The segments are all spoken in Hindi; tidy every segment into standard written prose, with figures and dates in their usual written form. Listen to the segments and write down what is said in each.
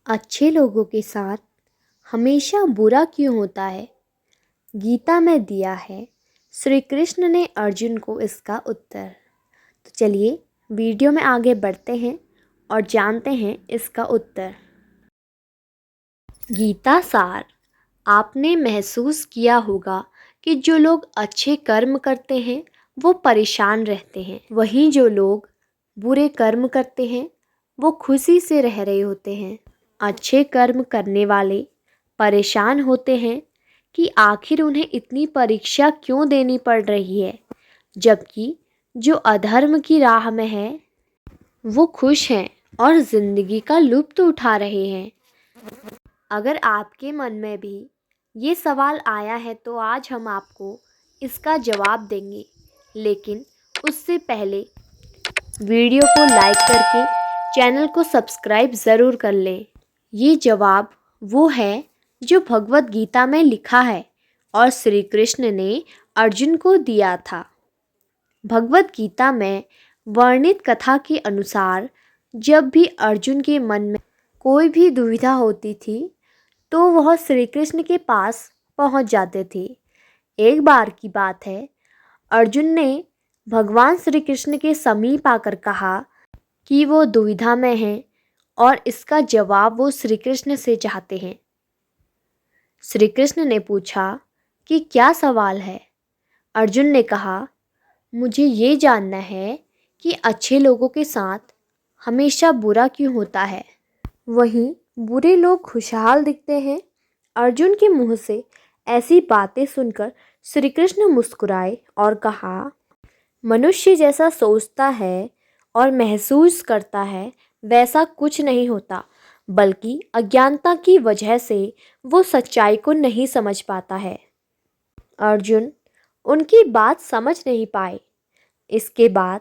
अच्छे लोगों के साथ हमेशा बुरा क्यों होता है? गीता में दिया है श्री कृष्ण ने अर्जुन को इसका उत्तर। तो चलिए वीडियो में आगे बढ़ते हैं और जानते हैं इसका उत्तर। गीता सार। आपने महसूस किया होगा कि जो लोग अच्छे कर्म करते हैं वो परेशान रहते हैं, वहीं जो लोग बुरे कर्म करते हैं वो खुशी से रह रहे होते हैं। अच्छे कर्म करने वाले परेशान होते हैं कि आखिर उन्हें इतनी परीक्षा क्यों देनी पड़ रही है, जबकि जो अधर्म की राह में है वो खुश हैं और ज़िंदगी का लुत्फ़ उठा रहे हैं। अगर आपके मन में भी ये सवाल आया है तो आज हम आपको इसका जवाब देंगे, लेकिन उससे पहले वीडियो को लाइक करके चैनल को सब्सक्राइब ज़रूर कर लें। ये जवाब वो है जो भगवत गीता में लिखा है और श्री कृष्ण ने अर्जुन को दिया था। भगवत गीता में वर्णित कथा के अनुसार जब भी अर्जुन के मन में कोई भी दुविधा होती थी तो वह श्री कृष्ण के पास पहुंच जाते थे। एक बार की बात है, अर्जुन ने भगवान श्री कृष्ण के समीप आकर कहा कि वो दुविधा में हैं और इसका जवाब वो श्री कृष्ण से चाहते हैं। श्री कृष्ण ने पूछा कि क्या सवाल है? अर्जुन ने कहा, मुझे ये जानना है कि अच्छे लोगों के साथ हमेशा बुरा क्यों होता है, वहीं बुरे लोग खुशहाल दिखते हैं। अर्जुन के मुंह से ऐसी बातें सुनकर श्री कृष्ण मुस्कुराए और कहा, मनुष्य जैसा सोचता है और महसूस करता है वैसा कुछ नहीं होता, बल्कि अज्ञानता की वजह से वो सच्चाई को नहीं समझ पाता है। अर्जुन उनकी बात समझ नहीं पाए। इसके बाद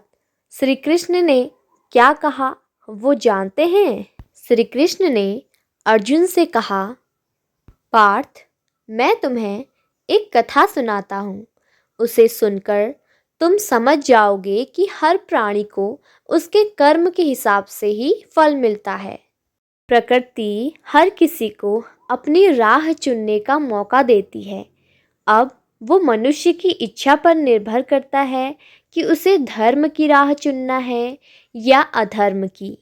श्री कृष्ण ने क्या कहा वो जानते हैं? श्री कृष्ण ने अर्जुन से कहा, पार्थ, मैं तुम्हें एक कथा सुनाता हूँ। उसे सुनकर तुम समझ जाओगे कि हर प्राणी को उसके कर्म के हिसाब से ही फल मिलता है। प्रकृति हर किसी को अपनी राह चुनने का मौका देती है। अब वो मनुष्य की इच्छा पर निर्भर करता है कि उसे धर्म की राह चुनना है या अधर्म की।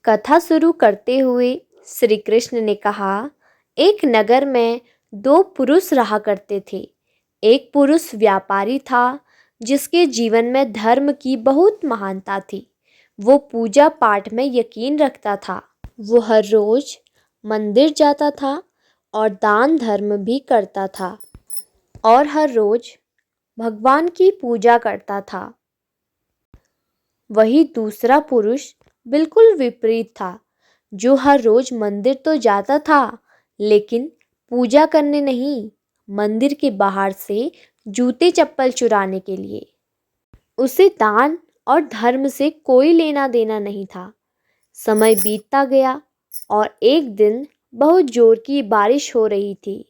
कथा शुरू करते हुए श्री कृष्ण ने कहा, एक नगर में दो पुरुष रहा करते थे। एक पुरुष व्यापारी था जिसके जीवन में धर्म की बहुत महानता थी। वो पूजा पाठ में यकीन रखता था। वो हर रोज मंदिर जाता था और दान धर्म भी करता था और हर रोज भगवान की पूजा करता था। वही दूसरा पुरुष बिल्कुल विपरीत था, जो हर रोज मंदिर तो जाता था लेकिन पूजा करने नहीं, मंदिर के बाहर से जूते चप्पल चुराने के लिए। उसे दान और धर्म से कोई लेना देना नहीं था। समय बीतता गया और एक दिन बहुत जोर की बारिश हो रही थी।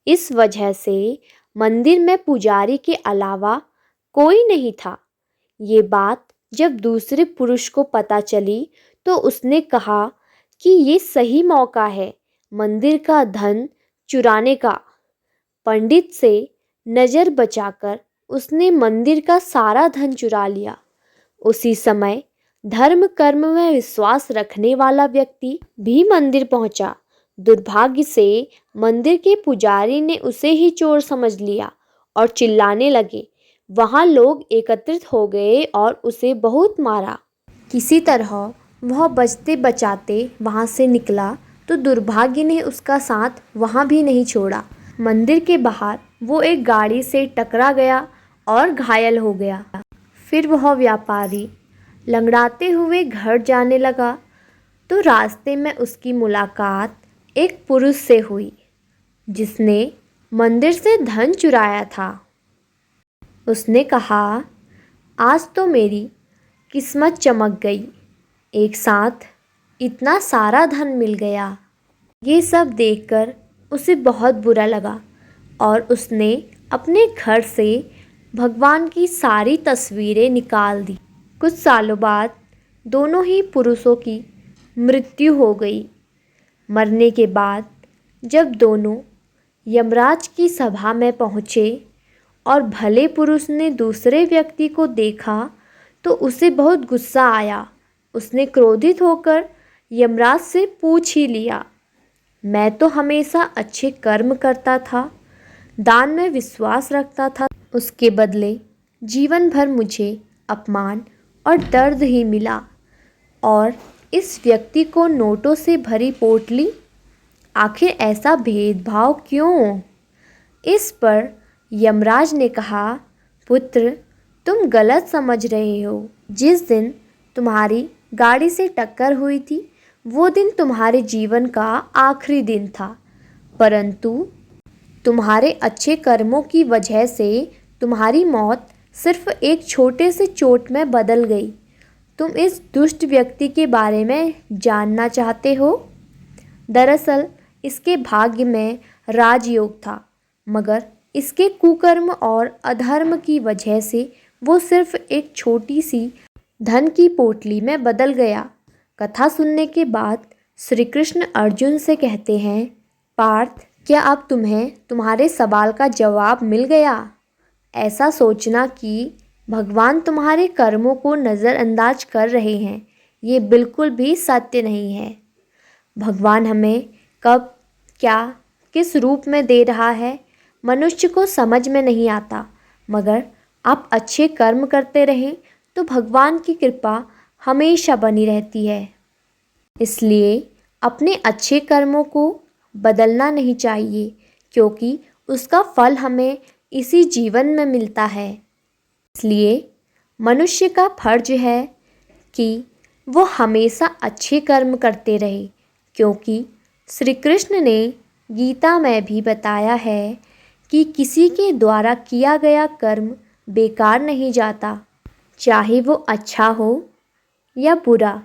इस वजह से मंदिर में पुजारी के अलावा कोई नहीं था। ये बात जब दूसरे पुरुष को पता चली तो उसने कहा कि ये सही मौका है मंदिर का धन चुराने का। पंडित से नज़र बचाकर उसने मंदिर का सारा धन चुरा लिया। उसी समय धर्म कर्म में विश्वास रखने वाला व्यक्ति भी मंदिर पहुंचा। दुर्भाग्य से मंदिर के पुजारी ने उसे ही चोर समझ लिया और चिल्लाने लगे। वहां लोग एकत्रित हो गए और उसे बहुत मारा। किसी तरह वह बचते बचाते वहां से निकला तो दुर्भाग्य ने उसका साथ वहां भी नहीं छोड़ा। मंदिर के बाहर वो एक गाड़ी से टकरा गया और घायल हो गया। फिर वह व्यापारी लंगड़ाते हुए घर जाने लगा तो रास्ते में उसकी मुलाकात एक पुरुष से हुई जिसने मंदिर से धन चुराया था। उसने कहा, आज तो मेरी किस्मत चमक गई, एक साथ इतना सारा धन मिल गया। ये सब देखकर उसे बहुत बुरा लगा और उसने अपने घर से भगवान की सारी तस्वीरें निकाल दी। कुछ सालों बाद दोनों ही पुरुषों की मृत्यु हो गई। मरने के बाद जब दोनों यमराज की सभा में पहुँचे और भले पुरुष ने दूसरे व्यक्ति को देखा तो उसे बहुत गुस्सा आया। उसने क्रोधित होकर यमराज से पूछ ही लिया, मैं तो हमेशा अच्छे कर्म करता था, दान में विश्वास रखता था, उसके बदले जीवन भर मुझे अपमान और दर्द ही मिला। और इस व्यक्ति को नोटों से भरी पोटली, आखिर ऐसा भेदभाव क्यों? इस पर यमराज ने कहा, पुत्र, तुम गलत समझ रहे हो। जिस दिन तुम्हारी गाड़ी से टक्कर हुई थी वो दिन तुम्हारे जीवन का आखिरी दिन था, परंतु तुम्हारे अच्छे कर्मों की वजह से तुम्हारी मौत सिर्फ एक छोटे से चोट में बदल गई। तुम इस दुष्ट व्यक्ति के बारे में जानना चाहते हो? दरअसल इसके भाग्य में राजयोग था, मगर इसके कुकर्म और अधर्म की वजह से वो सिर्फ एक छोटी सी धन की पोटली में बदल गया। कथा सुनने के बाद श्री कृष्ण अर्जुन से कहते हैं, पार्थ, क्या अब तुम्हें तुम्हारे सवाल का जवाब मिल गया? ऐसा सोचना कि भगवान तुम्हारे कर्मों को नज़रअंदाज कर रहे हैं, ये बिल्कुल भी सत्य नहीं है। भगवान हमें कब, क्या, किस रूप में दे रहा है मनुष्य को समझ में नहीं आता, मगर आप अच्छे कर्म करते रहें तो भगवान की कृपा हमेशा बनी रहती है। इसलिए अपने अच्छे कर्मों को बदलना नहीं चाहिए, क्योंकि उसका फल हमें इसी जीवन में मिलता है। इसलिए मनुष्य का फर्ज है कि वो हमेशा अच्छे कर्म करते रहे, क्योंकि श्री कृष्ण ने गीता में भी बताया है कि किसी के द्वारा किया गया कर्म बेकार नहीं जाता, चाहे वो अच्छा हो या बुरा।